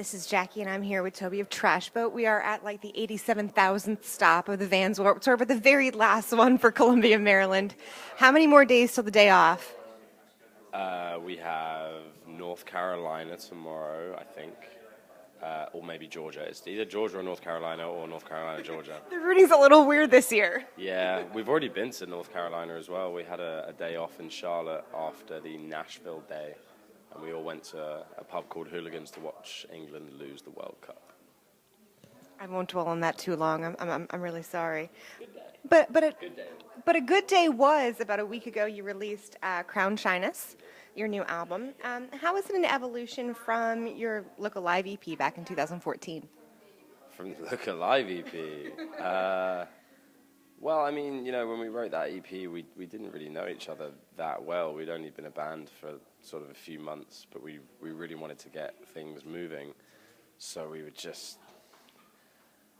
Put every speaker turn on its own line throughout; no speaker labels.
This is Jackie, and I'm here with Toby of Trash Boat. We are at like the 87,000th stop of the Vans Warped Tour, but the very last one for Columbia, Maryland. How many more days till the day off?
We have North Carolina tomorrow, I think, or maybe Georgia. It's either Georgia or North Carolina, or North Carolina, Georgia.
The routing's a little weird this year.
Yeah, we've already been to North Carolina as well. We had a day off in Charlotte after the Nashville day, and we all went to a pub called Hooligans to watch England lose the World Cup.
I won't dwell on that too long. I'm really sorry.
Good day.
Good day. But a good day was about a week ago. You released Crown Shyness, your new album. How is it an evolution from your Look Alive EP back in 2014?
From the Look Alive EP? Well, I mean, when we wrote that EP, we didn't really know each other that well. We'd only been a band for sort of a few months, but we really wanted to get things moving. So we would just,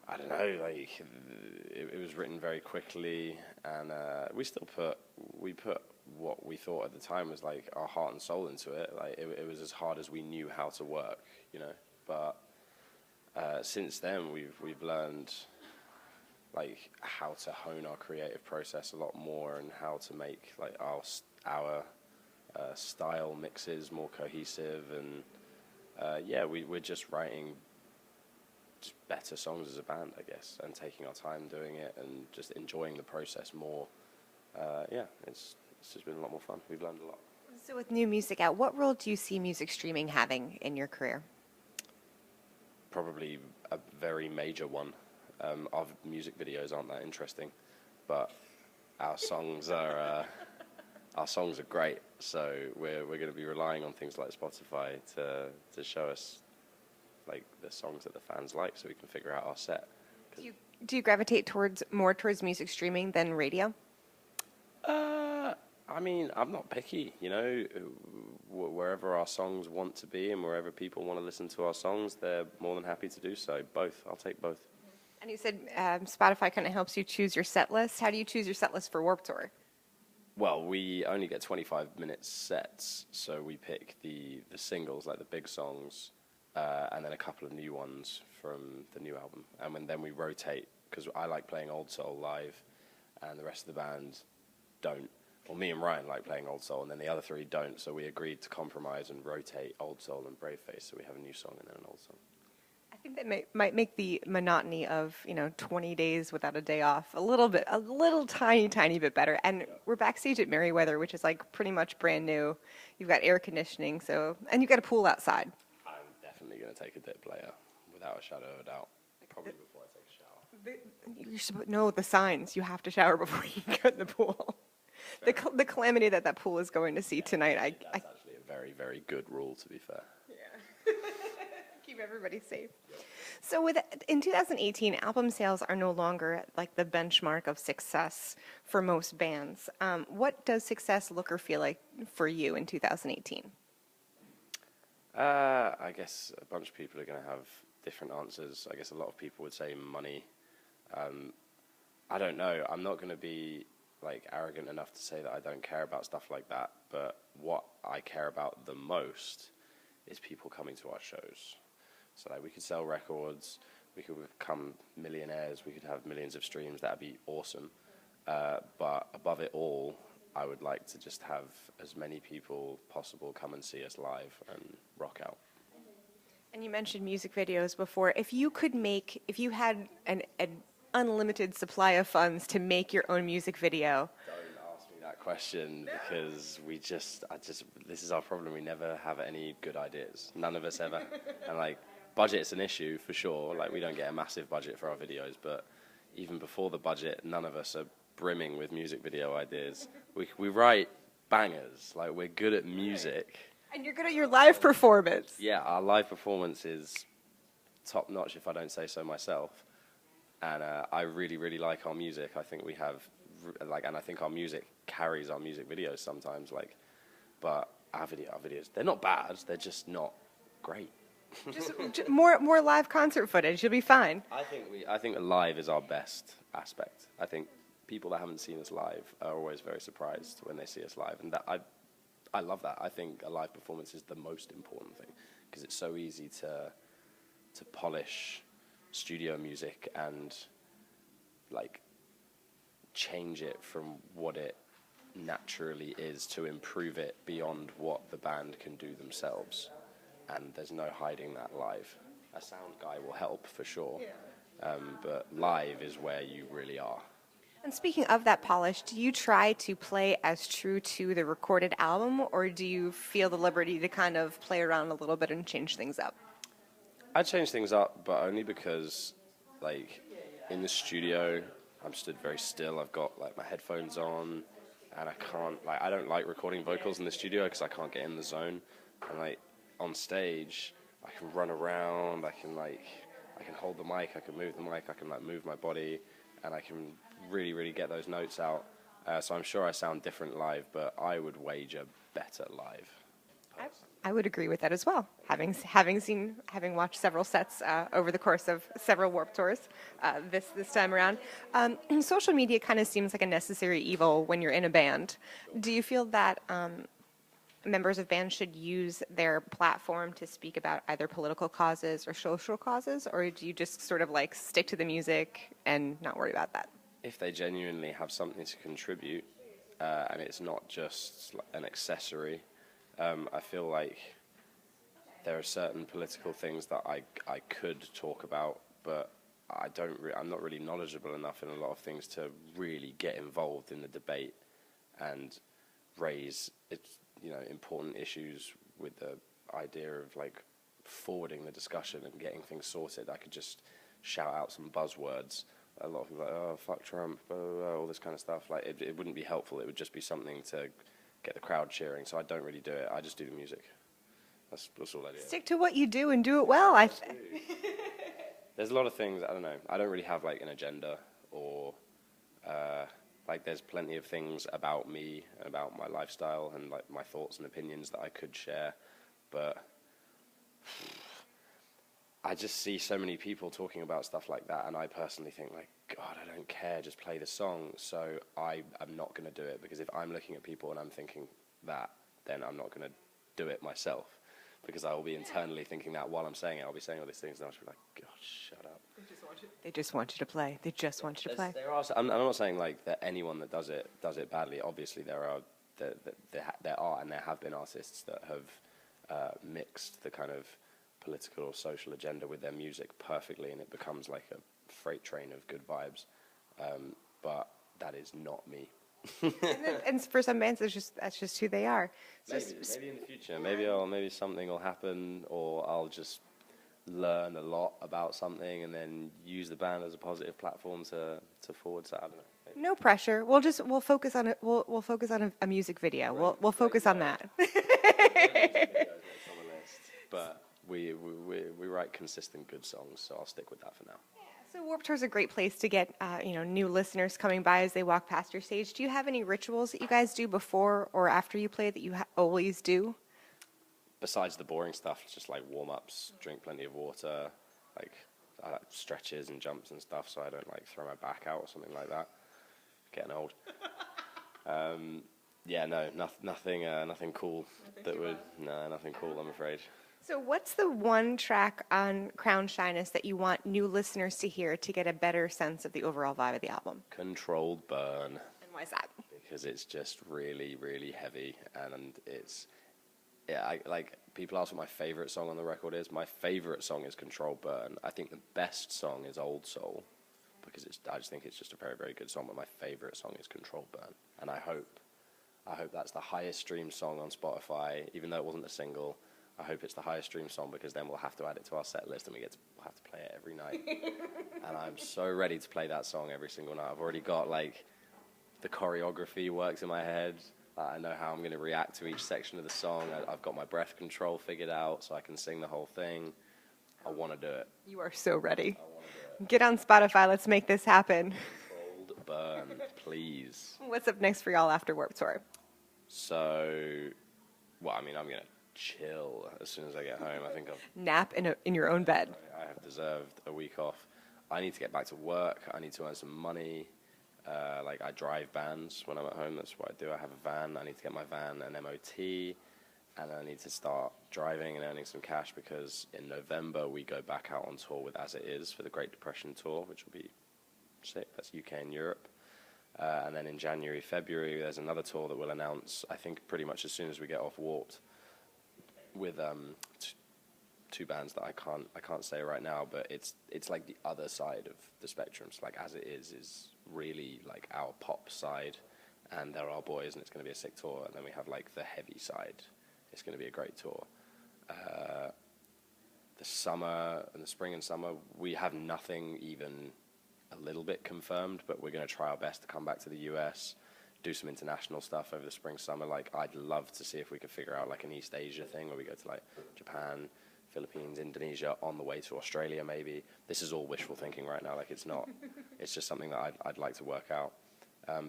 I don't know, like, it was written very quickly, and we put what we thought at the time was like our heart and soul into it. Like it was as hard as we knew how to work, But since then, we've learned like how to hone our creative process a lot more, and how to make like our style mixes more cohesive, and we're just writing better songs as a band, I guess, and taking our time doing it and just enjoying the process more. It's just been a lot more fun. We've learned a lot.
So with new music out, what role do you see music streaming having in your career?
Probably a very major one. Our music videos aren't that interesting, but our songs are great. So we're going to be relying on things like Spotify to show us like the songs that the fans like, so we can figure out our set.
Do you gravitate more towards music streaming than radio?
I mean, I'm not picky, wherever our songs want to be and wherever people want to listen to our songs, they're more than happy to do so. Both. I'll take both.
And you said Spotify kind of helps you choose your set list. How do you choose your set list for Warped Tour?
Well, we only get 25-minute sets, so we pick the singles, like the big songs, and then a couple of new ones from the new album. And then we rotate, because I like playing Old Soul live, and the rest of the band don't. Well, me and Ryan like playing Old Soul, and then the other three don't, so we agreed to compromise and rotate Old Soul and Brave Face, so we have a new song and then an old song.
I think that might make the monotony of 20 days without a day off a little tiny bit better. And we're backstage at Merriweather, which is like pretty much brand new. You've got air conditioning, and you've got a pool outside.
I'm definitely going to take a dip later, without a shadow of a doubt. Probably before I take a shower.
No, the signs. You have to shower before you get in the pool. The calamity that pool is going to see tonight.
That's actually a very, very good rule, to be fair.
Yeah. Keep everybody safe. Yep. So in 2018, album sales are no longer like the benchmark of success for most bands. What does success look or feel like for you in 2018?
I guess a bunch of people are going to have different answers. I guess a lot of people would say money. I don't know. I'm not going to be like arrogant enough to say that I don't care about stuff like that, but what I care about the most is people coming to our shows. So like we could sell records, we could become millionaires, we could have millions of streams, that'd be awesome. But above it all, I would like to just have as many people possible come and see us live and rock out.
And you mentioned music videos before. If you had an unlimited supply of funds to make your own music video.
Don't ask me that question, because this is our problem. We never have any good ideas. None of us ever. And like, budget's an issue for sure. Like, we don't get a massive budget for our videos, but even before the budget, none of us are brimming with music video ideas. We write bangers. Like, we're good at music.
And you're good at your live performance.
Yeah, our live performance is top notch, if I don't say so myself. And I really, really like our music. I think we have, and I think our music carries our music videos sometimes. But our videos, they're not bad. They're just not great.
just more live concert footage. You'll be fine.
I think live is our best aspect. I think people that haven't seen us live are always very surprised when they see us live, and that I love that. I think a live performance is the most important thing, because it's so easy to to polish studio music and like change it from what it naturally is to improve it beyond what the band can do themselves. And there's no hiding that live. A sound guy will help for sure, but live is where you really are.
And speaking of that polish, do you try to play as true to the recorded album, or do you feel the liberty to kind of play around a little bit and change things up?
I change things up, but only because, like, in the studio, I'm stood very still. I've got, like, my headphones on, and I don't like recording vocals in the studio because I can't get in the zone. And, like, on stage, I can run around, I can hold the mic, I can move the mic, I can, like, move my body, and I can really, really get those notes out. So I'm sure I sound different live, but I would wager better live.
I would agree with that as well. Having watched several sets over the course of several Warped Tours this time around, social media kind of seems like a necessary evil when you're in a band. Do you feel that members of bands should use their platform to speak about either political causes or social causes, or do you just sort of like stick to the music and not worry about that?
If they genuinely have something to contribute, and it's not just an accessory, I feel like there are certain political things that I could talk about, but I'm not really knowledgeable enough in a lot of things to really get involved in the debate and raise important issues with the idea of like forwarding the discussion and getting things sorted. I could just shout out some buzzwords. A lot of people are like, oh, fuck Trump, blah, blah, blah, all this kind of stuff. Like, it wouldn't be helpful. It would just be something to get the crowd cheering. So I don't really do it. I just do the music. That's all I do.
Stick to what you do and do it well.
There's a lot of things, I don't know. I don't really have like an agenda or like there's plenty of things about me and about my lifestyle and like my thoughts and opinions that I could share. But I just see so many people talking about stuff like that, and I personally think, like, God, I don't care, just play the song. So I'm not going to do it, because if I'm looking at people and I'm thinking that, then I'm not going to do it myself, because I will be internally thinking that while I'm saying it. I'll be saying all these things, and I'll just be like, God, shut up.
They just want you to play. They just want you to play.
I'm not saying like that anyone that does it badly. Obviously, there are and there have been artists that have mixed the kind of political or social agenda with their music perfectly, and it becomes like a freight train of good vibes. But that is not me.
and for some bands, that's just who they are. So
maybe in the future, maybe something will happen, or I'll just learn a lot about something and then use the band as a positive platform to forward. So I don't know.
No pressure. We'll focus on it. We'll focus on a music video.
Right.
We'll focus on that.
But we write consistent good songs, so I'll stick with that for now.
So Warped Tour is a great place to get new listeners coming by as they walk past your stage. Do you have any rituals that you guys do before or after you play that you always do?
Besides the boring stuff, just like warm-ups, drink plenty of water, like I like stretches and jumps and stuff, so I don't like throw my back out or something like that. Getting old. Nothing cool. Nothing cool, I'm afraid.
So what's the one track on Crown Shyness that you want new listeners to hear to get a better sense of the overall vibe of the album?
Controlled Burn.
And why is that?
Because it's just really, really heavy, and it's... Yeah, people ask what my favorite song on the record is. My favorite song is Controlled Burn. I think the best song is Old Soul, because I just think it's just a very, very good song, but my favorite song is Controlled Burn. And I hope that's the highest streamed song on Spotify, even though it wasn't a single. I hope it's the highest streamed song, because then we'll have to add it to our set list and we'll have to play it every night. And I'm so ready to play that song every single night. I've already got like the choreography works in my head. I know how I'm going to react to each section of the song. I've got my breath control figured out so I can sing the whole thing. I want to do it.
You are so ready. Get on Spotify. Let's make this happen.
Controlled Burn, please.
What's up next for y'all after Warped Tour?
So, I'm going to chill as soon as I get home. I think
nap in your own bed.
I have deserved a week off. I need to get back to work. I need to earn some money. I drive bands when I'm at home. That's what I do. I have a van. I need to get my van an MOT, and I need to start driving and earning some cash, because in November we go back out on tour with As It Is for the Great Depression tour, which will be sick. That's UK and Europe. And then in January, February, there's another tour that we'll announce, I think, pretty much as soon as we get off Warped, with two bands that I can't say right now, but it's like the other side of the spectrum. So like As It Is really like our pop side, and There Are Boys, and it's going to be a sick tour. And then we have like the heavy side. It's going to be a great tour. The summer and the spring and summer, we have nothing even a little bit confirmed, but we're going to try our best to come back to the US, do some international stuff over the spring, summer. Like, I'd love to see if we could figure out like an East Asia thing where we go to like Japan, Philippines, Indonesia, on the way to Australia maybe. This is all wishful thinking right now. Like, it's not. It's just something that I'd like to work out.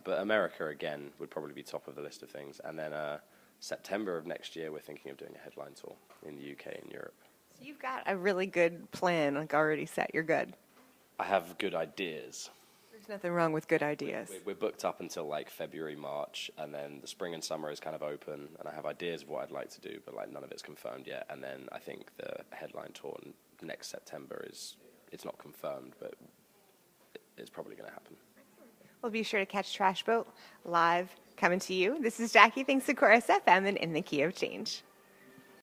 But America, again, would probably be top of the list of things. And then September of next year, we're thinking of doing a headline tour in the UK and Europe.
So you've got a really good plan, like already set. You're good.
I have good ideas.
There's nothing wrong with good ideas.
We're booked up until like February, March, and then the spring and summer is kind of open, and I have ideas of what I'd like to do, but like none of it's confirmed yet. And then I think the headline tour next September it's not confirmed, but it's probably going to happen.
Well, be sure to catch Trash Boat live coming to you. This is Jackie. Thanks to Chorus FM and In the Key of Change.